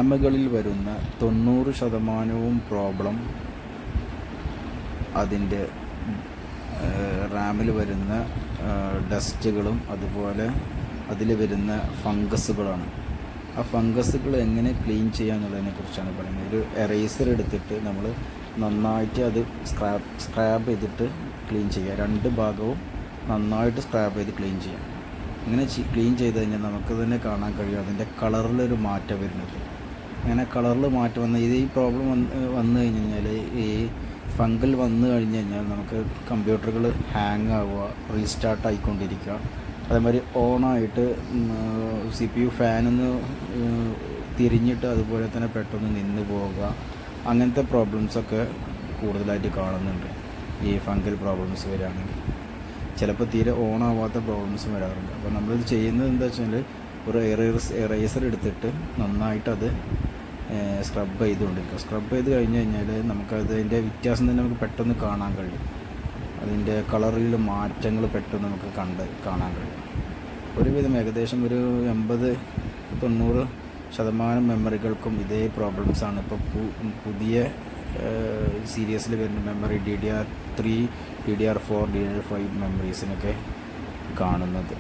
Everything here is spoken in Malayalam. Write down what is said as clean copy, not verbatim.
റാമുകളിൽ വരുന്ന 90% പ്രോബ്ലം അതിൻ്റെ റാമിൽ വരുന്ന ഡസ്റ്റുകളും അതുപോലെ അതിൽ വരുന്ന ഫംഗസുകളാണ്. ആ ഫംഗസുകൾ എങ്ങനെ ക്ലീൻ ചെയ്യാന്നുള്ളതിനെ കുറിച്ചാണ് പറയുന്നത്. ഒരു എറേസർ എടുത്തിട്ട് നമ്മൾ നന്നായിട്ട് അത് സ്ക്രാബ് ചെയ്തിട്ട് ക്ലീൻ ചെയ്യുക. രണ്ട് ഭാഗവും നന്നായിട്ട് സ്ക്രാബ് ചെയ്ത് ക്ലീൻ ചെയ്യാം. അങ്ങനെ ക്ലീൻ ചെയ്ത് കഴിഞ്ഞാൽ നമുക്ക് തന്നെ കാണാൻ കഴിയും അതിൻ്റെ കളറിലൊരു മാറ്റം വരുന്നത്. അങ്ങനെ കളറിൽ മാറ്റം വന്ന ഈ പ്രോബ്ലം വന്നു കഴിഞ്ഞാൽ ഈ ഫംഗൽ വന്നു കഴിഞ്ഞ് കഴിഞ്ഞാൽ നമുക്ക് കമ്പ്യൂട്ടറുകൾ ഹാങ് ആവുക, റീസ്റ്റാർട്ട് ആയിക്കൊണ്ടിരിക്കുക, അതേമാതിരി ഓണായിട്ട് CPU ഫാനൊന്ന് തിരിഞ്ഞിട്ട് അതുപോലെ തന്നെ പെട്ടെന്ന് നിന്ന് പോവുക, അങ്ങനത്തെ പ്രോബ്ലംസൊക്കെ കൂടുതലായിട്ട് കാണുന്നുണ്ട്. ഈ ഫംഗൽ പ്രോബ്ലംസ് വരികയാണെങ്കിൽ ചിലപ്പോൾ തീരെ ഓണാവാത്ത പ്രോബ്ലംസും വരാറുണ്ട്. അപ്പോൾ നമ്മളിത് ചെയ്യുന്നത് എന്താ വെച്ചാൽ ഒരു എറേസർ എടുത്തിട്ട് നന്നായിട്ടത് സ്ക്രബ് ചെയ്തുകൊണ്ടിരിക്കുക. സ്ക്രബ് ചെയ്ത് കഴിഞ്ഞ് കഴിഞ്ഞാൽ നമുക്കതിൻ്റെ വ്യത്യാസം തന്നെ നമുക്ക് പെട്ടെന്ന് കാണാൻ കഴിയും. അതിൻ്റെ കളറിൽ മാറ്റങ്ങൾ പെട്ടെന്ന് നമുക്ക് കാണാൻ കഴിയും. ഒരുവിധം ഏകദേശം ഒരു 80-90% മെമ്മറികൾക്കും ഇതേ പ്രോബ്ലംസാണ് ഇപ്പോൾ പുതിയ സീരീസിൽ വരുന്ന മെമ്മറി DDR3, DDR4, DDR5 മെമ്മറീസിനൊക്കെ കാണുന്നത്.